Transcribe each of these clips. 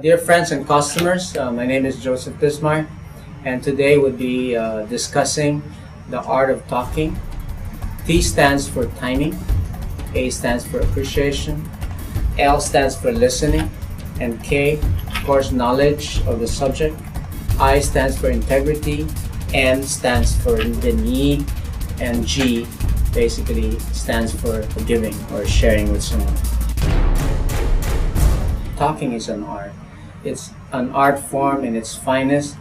Dear friends and customers, my name is Joseph Bísmark, and today we'll be discussing the art of talking. T stands for timing, A stands for appreciation, L stands for listening, and K, of course, knowledge of the subject. I stands for integrity, N stands for the need, and G basically stands for giving or sharing with someone. Talking is an art. It's an art form in its finest,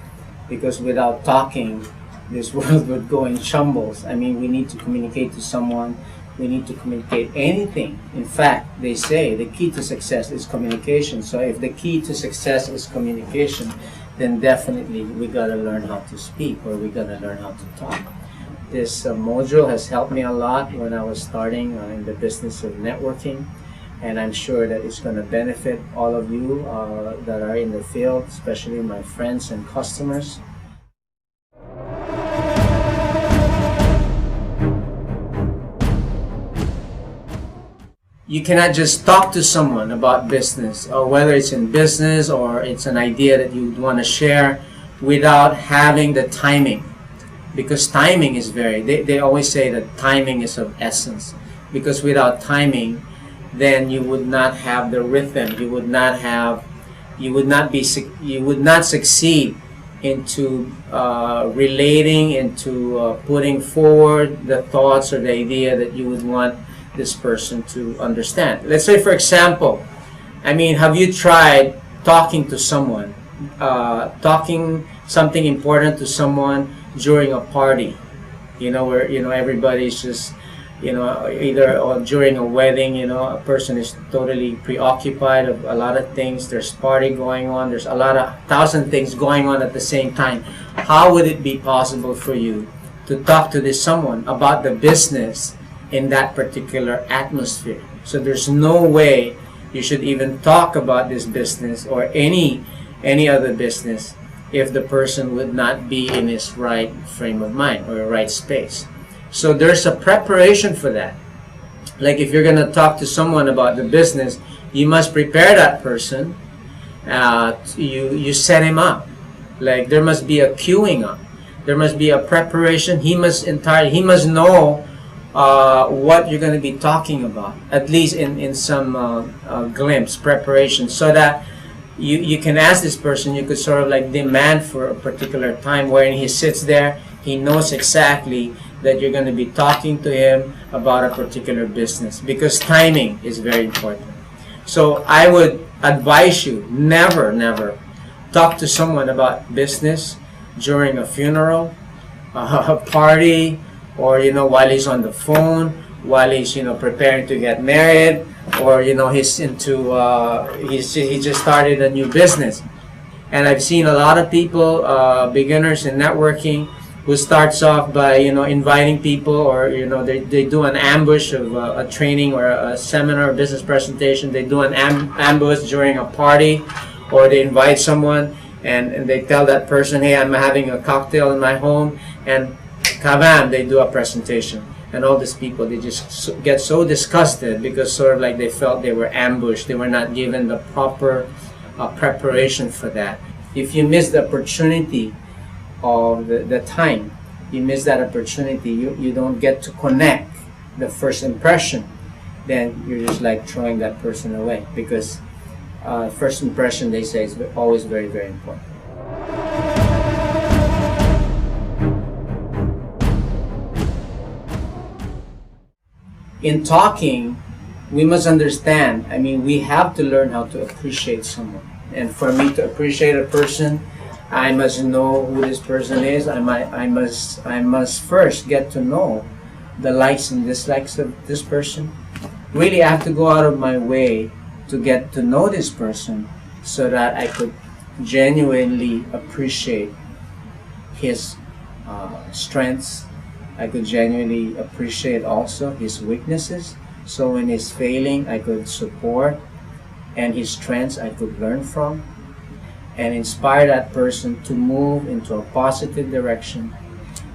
because without talking, this world would go in shambles. I mean, we need to communicate to someone. We need to communicate anything. In fact, they say the key to success is communication. So if the key to success is communication, then definitely we gotta learn how to speak, or we gotta learn how to talk. This module has helped me a lot when I was starting in the business of networking. And I'm sure that it's going to benefit all of you that are in the field, especially my friends and customers. You cannot just talk to someone about business, or whether it's in business or it's an idea that you want to share, without having the timing. Because timing is they always say that timing is of essence. Because without timing, then you would not have the rhythm. You would not succeed into relating, into putting forward the thoughts or the idea that you would want this person to understand. Let's say, for example, I mean, have you tried talking to someone, talking something important to someone during a party? You know, where everybody's just, either or during a wedding, a person is totally preoccupied of a lot of things. There's party going on. There's a lot of 1,000 things going on at the same time. How would it be possible for you to talk to this someone about the business in that particular atmosphere? So there's no way you should even talk about this business or any other business if the person would not be in his right frame of mind or right space. So there's a preparation for that. Like if you're going to talk to someone about the business, you must prepare that person. You set him up. Like there must be a queuing up. There must be a preparation. He must know what you're going to be talking about, at least in some glimpse, preparation, so that you can ask this person. You could sort of like demand for a particular time wherein he sits there. He knows exactly that you're going to be talking to him about a particular business, because timing is very important. So I would advise you, never talk to someone about business during a funeral, a party, or while he's on the phone, while he's preparing to get married, or he's into he just started a new business. And I've seen a lot of people, beginners in networking, who starts off by inviting people, or they do an ambush of a training or a seminar, or business presentation. They do an ambush during a party, or they invite someone and they tell that person, hey, I'm having a cocktail in my home, and kabam, they do a presentation. And all these people, they just get so disgusted, because sort of like they felt they were ambushed. They were not given the proper preparation for that. If you miss the opportunity of the time, you miss that opportunity, you don't get to connect the first impression, then you're just like throwing that person away, because first impression, they say, is always very, very important. In talking, we must understand, I mean, we have to learn how to appreciate someone. And for me to appreciate a person, I must know who this person is. I must first get to know the likes and dislikes of this person. Really, I have to go out of my way to get to know this person, so that I could genuinely appreciate his strengths. I could genuinely appreciate also his weaknesses. So when he's failing, I could support, and his strengths I could learn from, and inspire that person to move into a positive direction.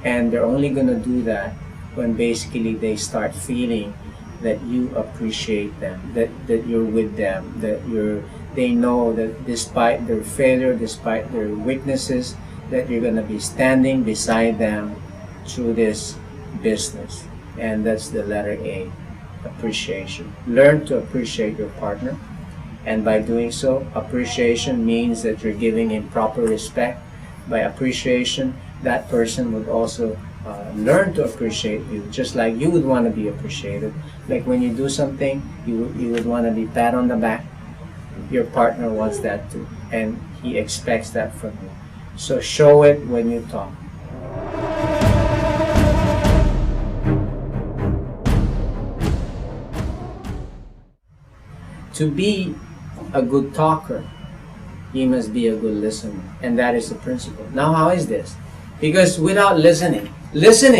And they're only going to do that when basically they start feeling that you appreciate them, that you're with them, that you're they know that despite their failure, despite their weaknesses, that you're going to be standing beside them through this business. And that's the letter A, appreciation. Learn to appreciate your partner. And by doing so, appreciation means that you're giving him proper respect. By appreciation, that person would also learn to appreciate you, just like you would want to be appreciated. Like when you do something, you would want to be pat on the back. Your partner wants that too, and he expects that from you. So show it when you talk. To be a good talker, you must be a good listener, and that is the principle. Now, how is this? Because without listening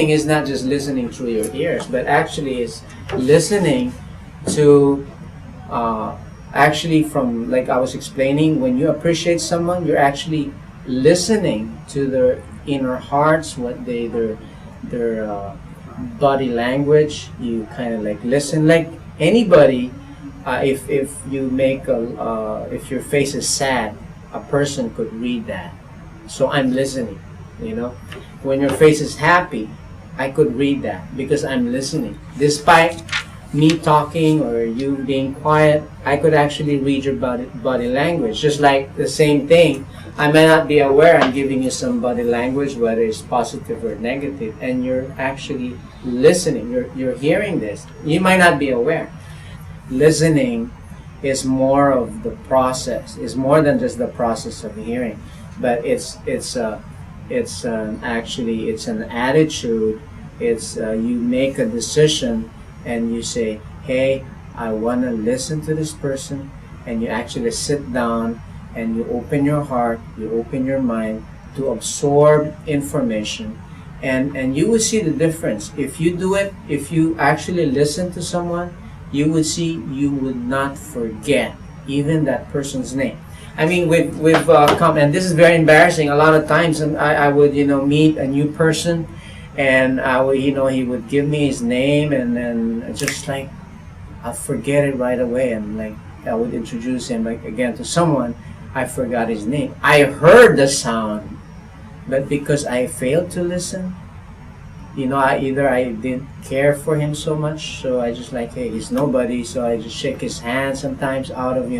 is not just listening through your ears, but actually it's listening to actually from, like I was explaining, when you appreciate someone, you're actually listening to their inner hearts, what their body language. You kind of like listen, like anybody. If you make if your face is sad, a person could read that. So I'm listening, you know. When your face is happy, I could read that because I'm listening. Despite me talking or you being quiet, I could actually read your body language. Just like the same thing, I may not be aware I'm giving you some body language, whether it's positive or negative, and you're actually listening. You're hearing this. You might not be aware. Listening is more of the process. It's more than just the process of hearing, but it's actually an attitude. It's you make a decision and you say, hey, I want to listen to this person, and you actually sit down and you open your heart, you open your mind to absorb information, and you will see the difference. If you do it, if you actually listen to someone, you would see you would not forget even that person's name. I mean, with and this is very embarrassing. A lot of times, I would meet a new person, and I would he would give me his name, and then just like I forget it right away, and like I would introduce him like again to someone, I forgot his name. I heard the sound, but because I failed to listen, I didn't care for him so much, so I just like, hey, he's nobody, so I just shake his hand sometimes out of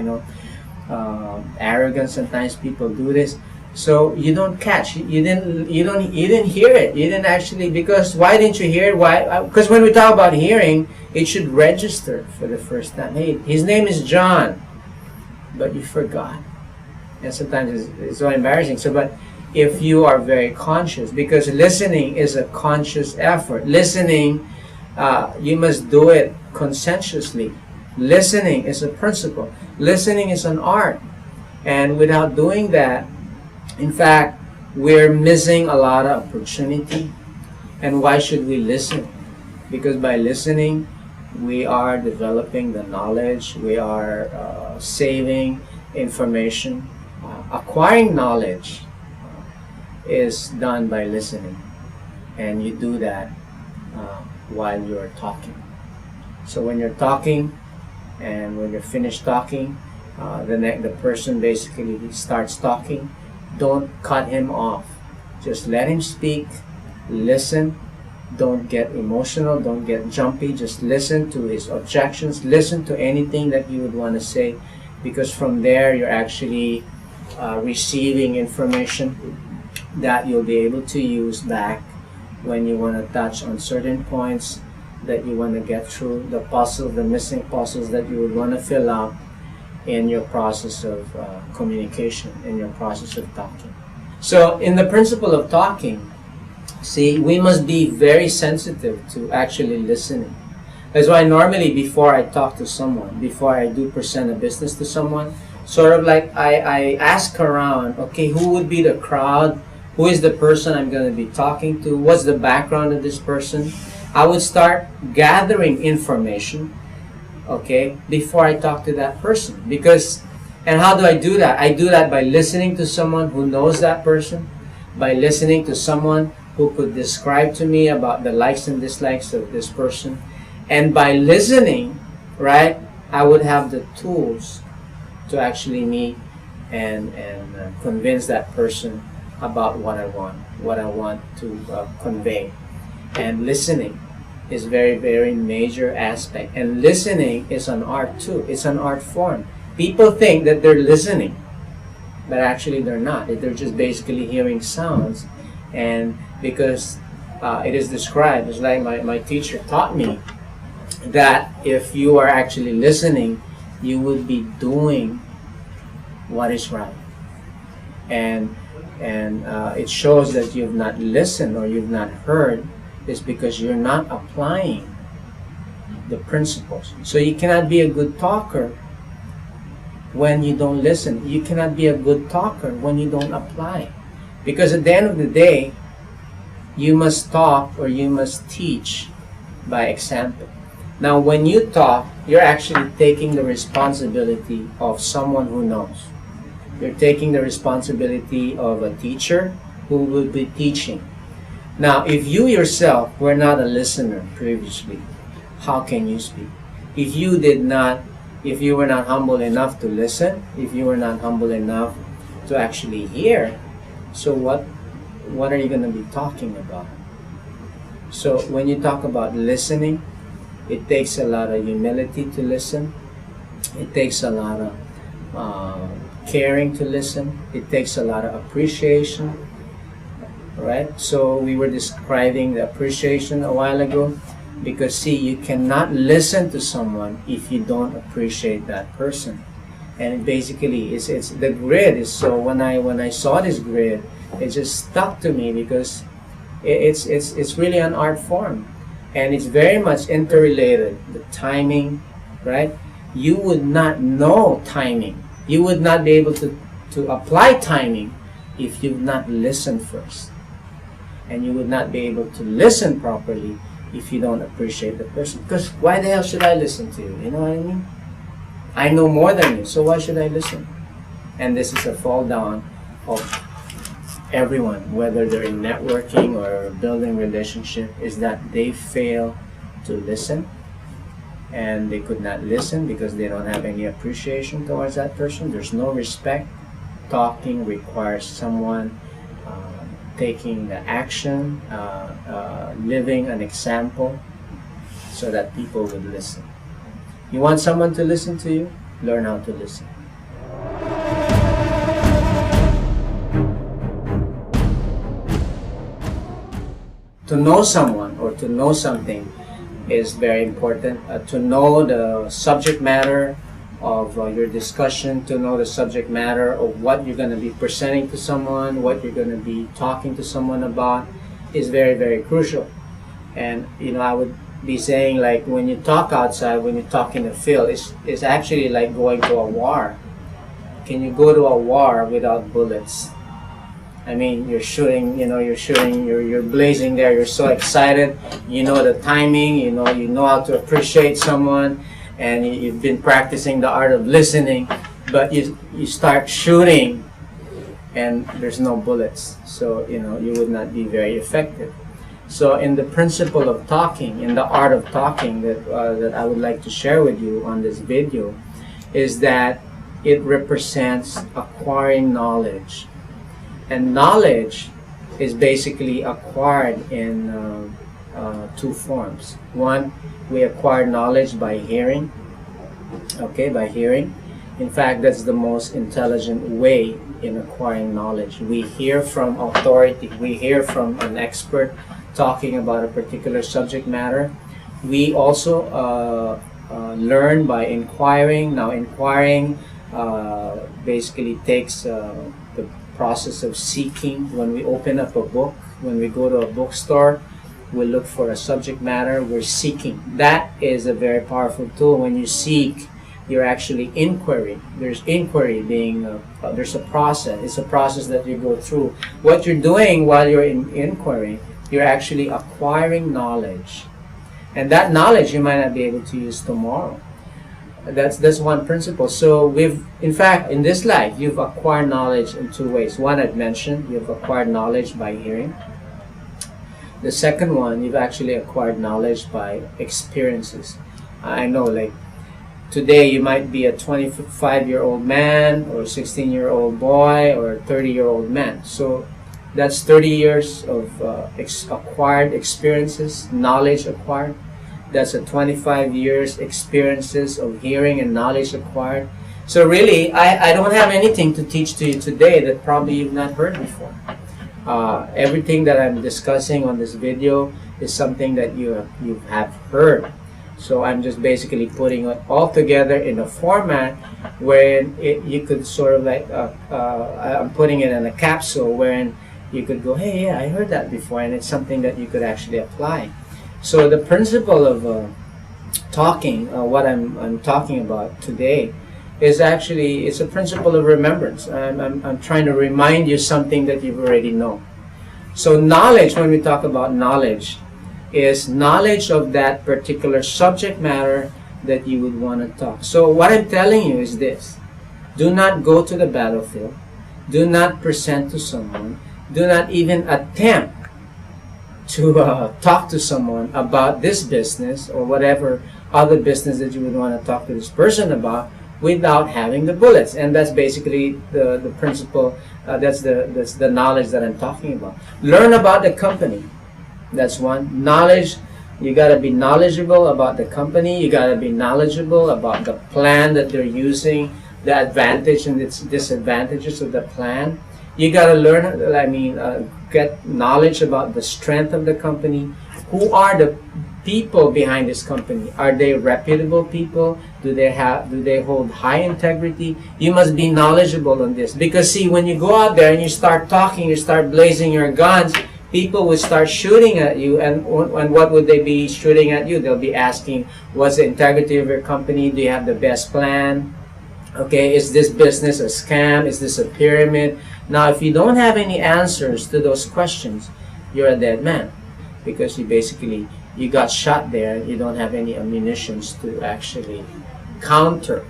arrogance. Sometimes people do this, so you don't catch. You didn't hear it. You didn't actually, because why didn't you hear it? Why? Because when we talk about hearing, it should register for the first time. Hey, his name is John, but you forgot, and sometimes it's so embarrassing. So, but if you are very conscious, because listening is a conscious effort. Listening, you must do it conscientiously. Listening is a principle. Listening is an art. And without doing that, in fact, we're missing a lot of opportunity. And why should we listen? Because by listening, we are developing the knowledge, we are saving information, acquiring knowledge is done by listening, and you do that while you're talking. So when you're talking, and when you're finished talking, the person basically starts talking. Don't cut him off. Just let him speak. Listen. Don't get emotional. Don't get jumpy. Just listen to his objections. Listen to anything that you would want to say, because from there you're actually receiving information that you'll be able to use back when you want to touch on certain points that you want to get through, the puzzle, the missing puzzles that you would want to fill out in your process of communication, in your process of talking. So in the principle of talking, see, we must be very sensitive to actually listening. That's why normally before I talk to someone, before I do present a business to someone, sort of like I ask around, okay, who would be the crowd? Who is the person I'm going to be talking to? What's the background of this person? I would start gathering information, okay, before I talk to that person. And how do I do that? I do that by listening to someone who knows that person, by listening to someone who could describe to me about the likes and dislikes of this person. And by listening, right, I would have the tools to actually meet and convince that person about what I want to convey. And listening is very, very major aspect. And listening is an art too. It's an art form. People think that they're listening, but actually they're not. They're just basically hearing sounds. And because it is described, it's like my teacher taught me that if you are actually listening, you would be doing what is right. And it shows that you've not listened or you've not heard is because you're not applying the principles. So you cannot be a good talker when you don't listen. You cannot be a good talker when you don't apply. Because at the end of the day, you must talk or you must teach by example. Now, when you talk, you're actually taking the responsibility of someone who knows. You're taking the responsibility of a teacher who will be teaching. Now, if you yourself were not a listener previously, how can you speak? If you were not humble enough to listen, if you were not humble enough to actually hear, so what are you going to be talking about? So when you talk about listening, it takes a lot of humility to listen. It takes a lot of caring to listen. It takes a lot of appreciation. Right? So we were describing the appreciation a while ago, because see, you cannot listen to someone if you don't appreciate that person. And basically, it's the grid is so. When I saw this grid, it just stuck to me because it's really an art form, and it's very much interrelated. The timing, right? You would not know timing. You would not be able to apply timing if you've not listened first. And you would not be able to listen properly if you don't appreciate the person. Because why the hell should I listen to you? You know what I mean? I know more than you, so why should I listen? And this is a fall down of everyone, whether they're in networking or building relationship, is that they fail to listen. And they could not listen because they don't have any appreciation towards that person. There's no respect. Talking requires someone taking the action, living an example, so that people would listen. You want someone to listen to you? Learn how to listen. To know someone or to know something is very important. To know the subject matter of your discussion, to know the subject matter of what you're going to be presenting to someone, what you're going to be talking to someone about, is very, very crucial. And I would be saying, like, when you talk outside, when you talk in the field, it's actually like going to a war. Can you go to a war without bullets? I mean, you're shooting, you're blazing there, you're so excited, you know the timing, you know how to appreciate someone, and you've been practicing the art of listening, but you start shooting and there's no bullets, so you would not be very effective. So in the principle of talking, in the art of talking that I would like to share with you on this video, is that it represents acquiring knowledge. And knowledge is basically acquired in two forms. One, we acquire knowledge by hearing. Okay, by hearing. In fact, that's the most intelligent way in acquiring knowledge. We hear from authority. We hear from an expert talking about a particular subject matter. We also learn by inquiring. Now, inquiring basically takes the process of seeking. When we open up a book, when we go to a bookstore, we look for a subject matter, we're seeking. That is a very powerful tool. When you seek, you're actually inquiry. There's inquiry being, there's a process. It's a process that you go through. What you're doing while you're in inquiry, you're actually acquiring knowledge. And that knowledge you might not be able to use tomorrow. That's one principle. So in fact, in this life, you've acquired knowledge in two ways. One, I've mentioned, you've acquired knowledge by hearing. The second one, you've actually acquired knowledge by experiences. I know, like, Today you might be a 25-year-old man or 16-year-old boy or 30-year-old man. So that's 30 years of acquired experiences, knowledge acquired. That's a 25 years experiences of hearing and knowledge acquired. So really, I don't have anything to teach to you today that probably you've not heard before. Everything that I'm discussing on this video is something that you have heard. So I'm just basically putting it all together in a format wherein you could sort of like, I'm putting it in a capsule wherein you could go, hey, yeah, I heard that before, and it's something that you could actually apply. So the principle of talking, what I'm talking about today, is actually, it's a principle of remembrance. I'm trying to remind you something that you've already known. So knowledge, when we talk about knowledge, is knowledge of that particular subject matter that you would want to talk. So what I'm telling you is this: do not go to the battlefield, do not present to someone, do not even attempt to talk to someone about this business or whatever other business that you would want to talk to this person about without having the bullets. And that's basically the principle, that's the knowledge that I'm talking about. Learn about the company. That's one. Knowledge, you got to be knowledgeable about the company. You got to be knowledgeable about the plan that they're using, the advantage and its disadvantages of the plan. You got to learn, get knowledge about the strength of the company. Who are the people behind this company? Are they reputable people? Do they hold high integrity? You must be knowledgeable on this, because see, when you go out there and you start talking, you start blazing your guns, people will start shooting at you. And what would they be shooting at you? They'll be asking, what's the integrity of your company? Do you have the best plan? Okay, is this business a scam? Is this a pyramid? Now, if you don't have any answers to those questions, you're a dead man, because you got shot there. You don't have any ammunitions to actually counter.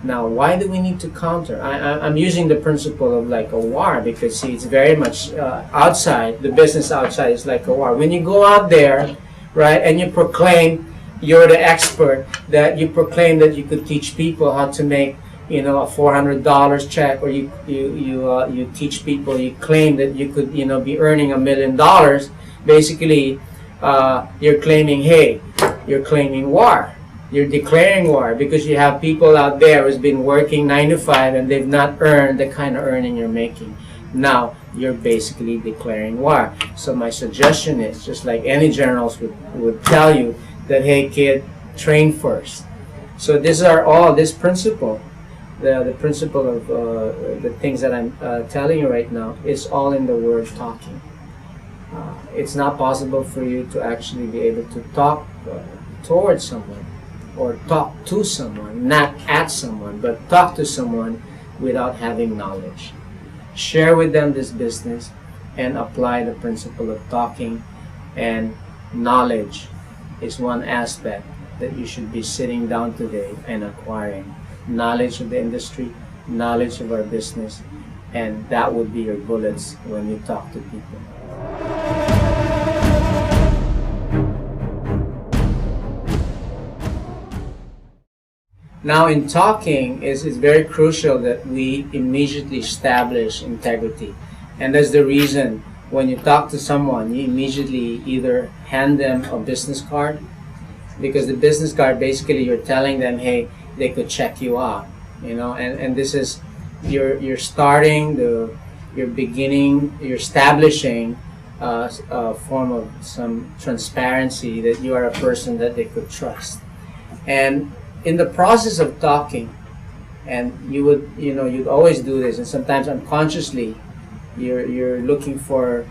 Now, why do we need to counter? I'm using the principle of like a war, because see, it's very much outside. The business outside is like a war. When you go out there, right, and you proclaim you're the expert, that you proclaim that you could teach people how to make, a $400 check, or you teach people, you claim that you could, be earning $1 million. Basically, you're claiming, hey, you're claiming war. You're declaring war, because you have people out there who's been working 9 to 5 and they've not earned the kind of earning you're making. Now, you're basically declaring war. So my suggestion is, just like any generals would tell you, that, hey kid, train first. So these are all, this principle, the principle of the things that I'm telling you right now, is all in the word talking. It's not possible for you to actually be able to talk towards someone, or talk to someone, not at someone, but talk to someone without having knowledge. Share with them this business and apply the principle of talking. And knowledge is one aspect that you should be sitting down today and acquiring. Knowledge of the industry, knowledge of our business, and that would be your bullets when you talk to people. Now, in talking, it's very crucial that we immediately establish integrity. And that's the reason when you talk to someone, you immediately either hand them a business card, because the business card, basically you're telling them, hey, they could check you out, and this is, you're starting, you're beginning, you're establishing a form of some transparency that you are a person that they could trust. And in the process of talking, and you'd always do this, and sometimes unconsciously, you're looking for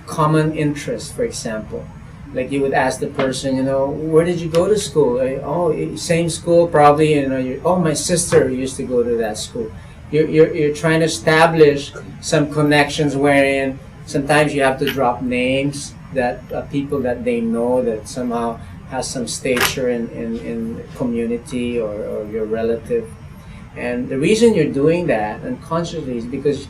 common interests. For example, like you would ask the person, where did you go to school? Oh, same school, probably. Oh, my sister used to go to that school. You're trying to establish some connections wherein sometimes you have to drop names that people that they know, that somehow has some stature in community, or your relative. And the reason you're doing that unconsciously is because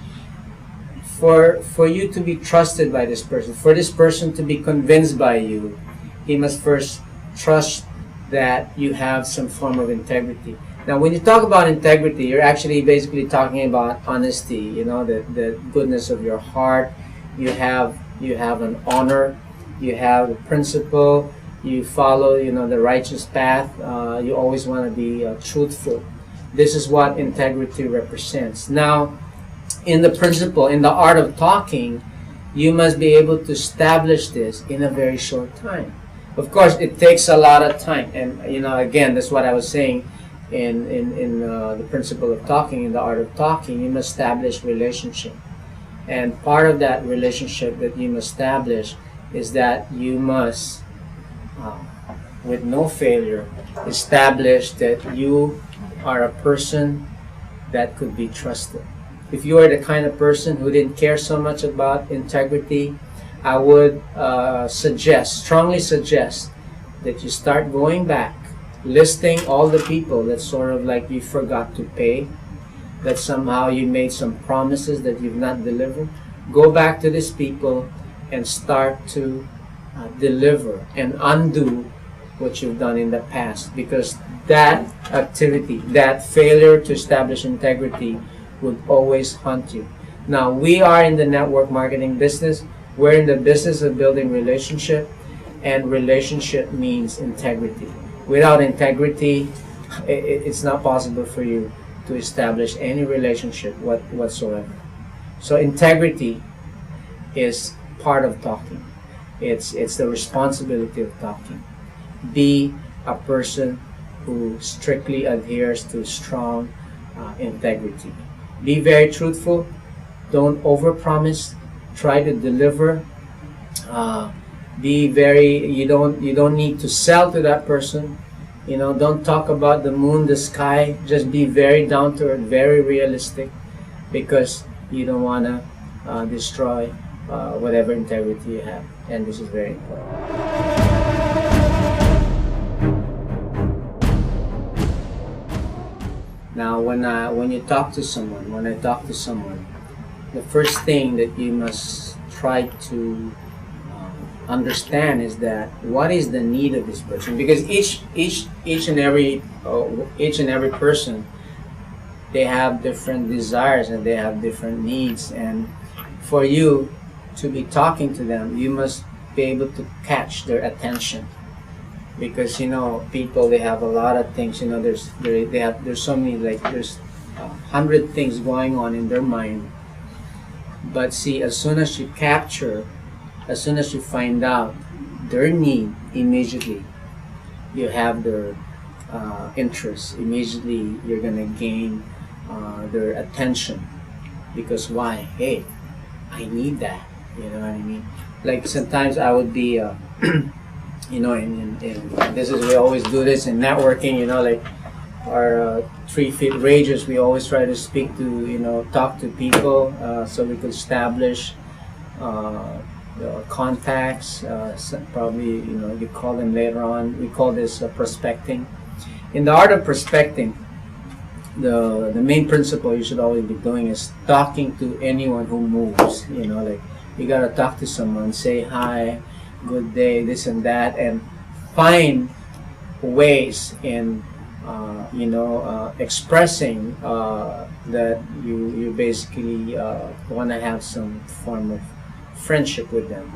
for you to be trusted by this person, for this person to be convinced by you, he must first trust that you have some form of integrity. Now, when you talk about integrity, you're actually basically talking about honesty. You know, the goodness of your heart. You have an honor. You have a principle. You follow, you know, the righteous path. You always want to be truthful. This is what integrity represents. Now, in the principle, in the art of talking, you must be able to establish this in a very short time. Of course, it takes a lot of time, and you know, again, that's what I was saying. In the principle of talking, in the art of talking, you must establish relationship. And part of that relationship that you must establish is that you must, with no failure, establish that you are a person that could be trusted. If you are the kind of person who didn't care so much about integrity, I would strongly suggest that you start going back, listing all the people that sort of like you forgot to pay, that somehow you made some promises that you've not delivered. Go back to these people and start to deliver and undo what you've done in the past, because that activity, that failure to establish integrity would always haunt you. Now, we are in the network marketing business. We're in the business of building relationship, and relationship means integrity. Without integrity, it's not possible for you to establish any relationship whatsoever. So integrity is part of talking. It's the responsibility of talking. Be a person who strictly adheres to strong integrity. Be very truthful. Don't overpromise. Try to deliver. You don't need to sell to that person. You know, don't talk about the moon, the sky. Just be very down to earth, very realistic, because you don't want to destroy whatever integrity you have. And this is very important. Now, when you talk to someone, when I talk to someone, the first thing that you must try to understand is that what is the need of this person, because each and every person, they have different desires and they have different needs, and for you to be talking to them, you must be able to catch their attention, because you know, people, they have a lot of things. You know, there's so many, like there's 100 things going on in their mind. But see, as soon as you find out their need, immediately you have their interest. Immediately you're gonna gain their attention, because why? Hey, I need that. You know what I mean? Like sometimes I would be, you know, in this is, we always do this in networking. You know, like our 3 feet radius, we always try to speak to, you know, talk to people, so we could establish contacts. Probably, you know, you call them later on. We call this prospecting. In the art of prospecting, the main principle you should always be doing is talking to anyone who moves. You know, like you gotta talk to someone, say hi, good day, this and that, and find ways in expressing that you basically want to have some form of friendship with them.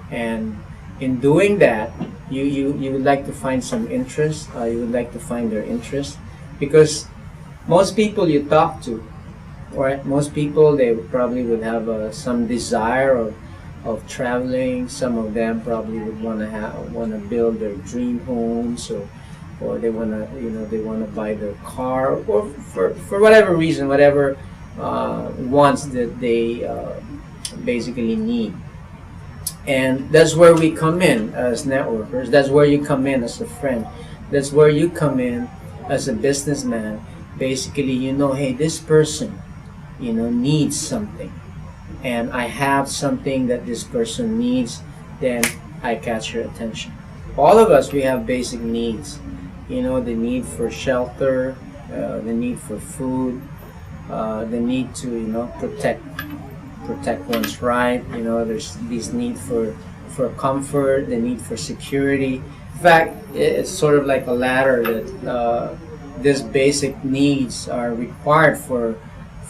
And in doing that, you would like to find some interest. You would like to find their interest, because most people you talk to, or most people, they probably would have some desire of traveling. Some of them probably would want to build their dream homes, or they want to buy their car, or for whatever reason, whatever wants that they basically need. And that's where we come in as networkers. That's where you come in as a friend. That's where you come in as a businessman. Basically, you know, hey, this person, you know, needs something, and I have something that this person needs, then I catch your attention. All of us, we have basic needs. You know, the need for shelter, the need for food, the need to, you know, protect one's right. You know, there's this need for comfort, the need for security, In fact, it's sort of like a ladder that these basic needs are required for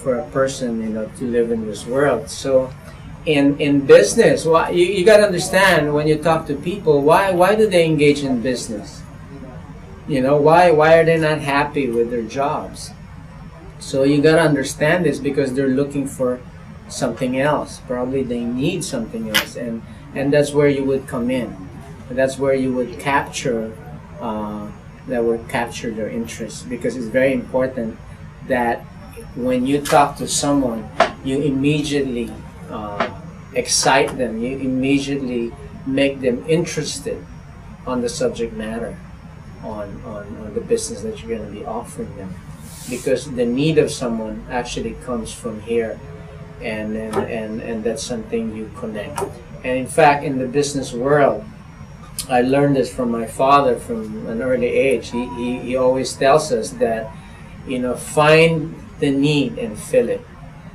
a person, to live in this world. So in business, you got to understand, when you talk to people, why do they engage in business? Why are they not happy with their jobs? So you got to understand this, because they're looking for something else. Probably they need something else, and that's where you would come in. That's where you would capture their interest, because it's very important that when you talk to someone, you immediately excite them. You immediately make them interested on the subject matter, on the business that you're going to be offering them, because the need of someone actually comes from here, and that's something you connect. And in fact, in the business world, I learned this from my father from an early age. He always tells us that, find the need and fill it.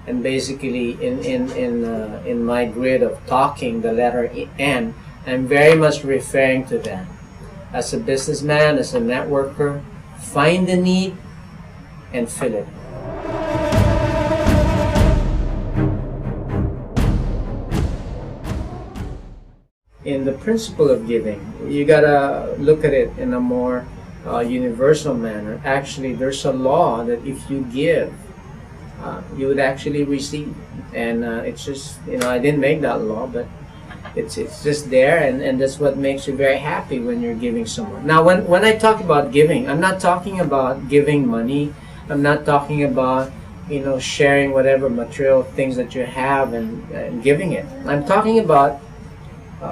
And basically, in my grid of talking, the letter N, I'm very much referring to that. As a businessman, as a networker, find the need and fill it. In the principle of giving, you gotta look at it in a more universal manner. Actually, there's a law that if you give, you would actually receive. And it's just, I didn't make that law, but it's just there, and that's what makes you very happy when you're giving someone. Now, when I talk about giving, I'm not talking about giving money. I'm not talking about, sharing whatever material things that you have and giving it. I'm talking about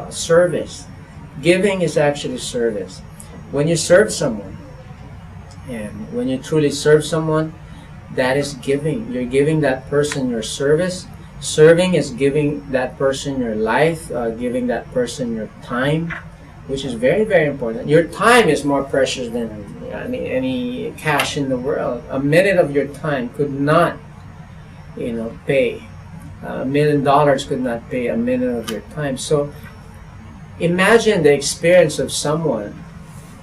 service. Giving is actually service. When you serve someone, and when you truly serve someone, that is giving. You're giving that person your service. Serving is giving that person your life, giving that person your time, which is very, very important. Your time is more precious than any cash in the world. A minute of your time could not, pay. $1 million could not pay a minute of your time. So imagine the experience of someone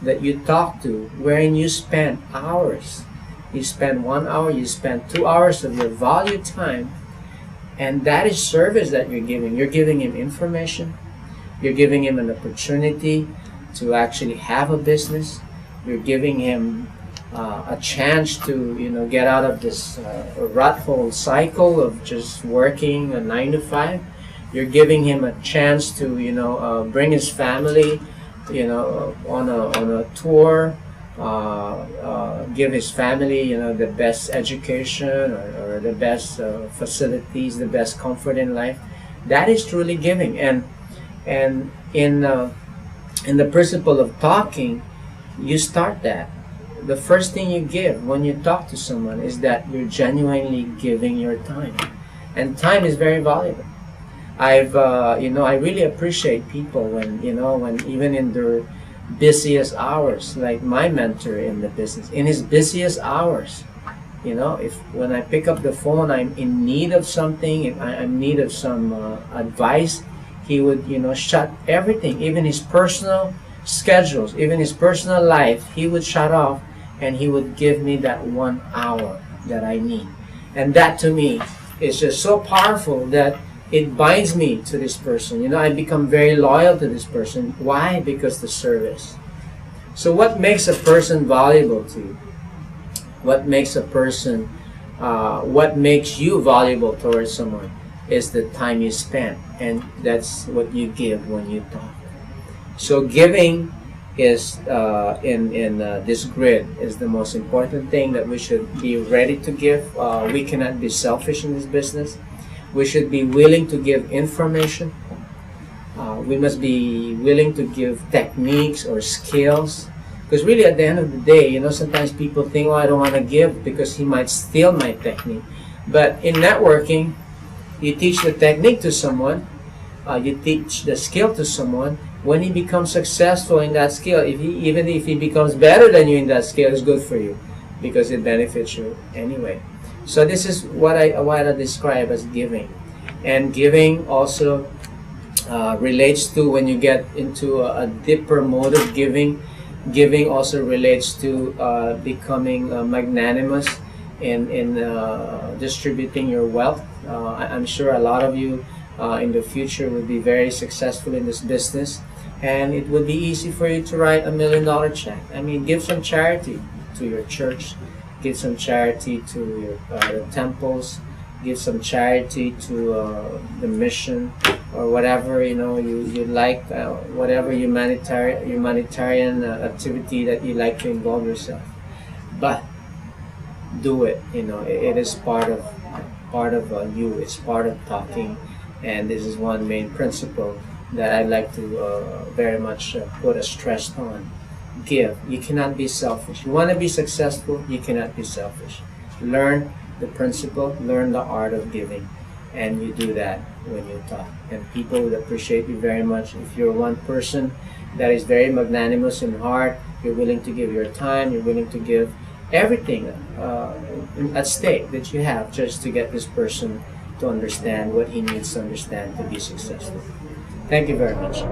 that you talk to, wherein you spend hours. You spend 1 hour, you spend 2 hours of your valued time, and that is service that you're giving. You're giving him information. You're giving him an opportunity to actually have a business. You're giving him a chance to, get out of this rat hole cycle of just working a 9 to 5. You're giving him a chance to, bring his family, on a tour, give his family, the best education or the best facilities, the best comfort in life. That is truly giving. And in the principle of talking, you start that. The first thing you give when you talk to someone is that you're genuinely giving your time, and time is very valuable. I really appreciate people when even in their busiest hours, like my mentor in the business, in his busiest hours, when I pick up the phone, I'm in need of something, if I'm in need of some advice, he would, shut everything, even his personal schedules, even his personal life, he would shut off, and he would give me that 1 hour that I need. And that to me is just so powerful that it binds me to this person. I become very loyal to this person. Why? Because the service. So what makes a person valuable to you? What makes a person, what makes you valuable towards someone is the time you spend. And that's what you give when you talk. So giving is, in this grid, is the most important thing that we should be ready to give. We cannot be selfish in this business. We should be willing to give information. We must be willing to give techniques or skills. Because really, at the end of the day, sometimes people think, I don't want to give because he might steal my technique. But in networking, you teach the technique to someone, you teach the skill to someone. When he becomes successful in that skill, even if he becomes better than you in that skill, it's good for you because it benefits you anyway. So this is what I describe as giving. And giving also relates to when you get into a deeper mode of giving. Giving also relates to becoming magnanimous in distributing your wealth. I'm sure a lot of you in the future will be very successful in this business, and it would be easy for you to write $1 million check. I mean, give some charity to your church, give some charity to your the temples, give some charity to the mission, or whatever you like, whatever humanitarian activity that you like to involve yourself. But do it. It is part of you. It's part of talking, and this is one main principle that I'd like to very much put a stress on. Give. You cannot be selfish. You want to be successful, you cannot be selfish. Learn the principle, learn the art of giving, and you do that when you talk, and people would appreciate you very much. If you're one person that is very magnanimous in heart, you're willing to give your time, you're willing to give everything at stake that you have just to get this person to understand what he needs to understand to be successful. Thank you very much.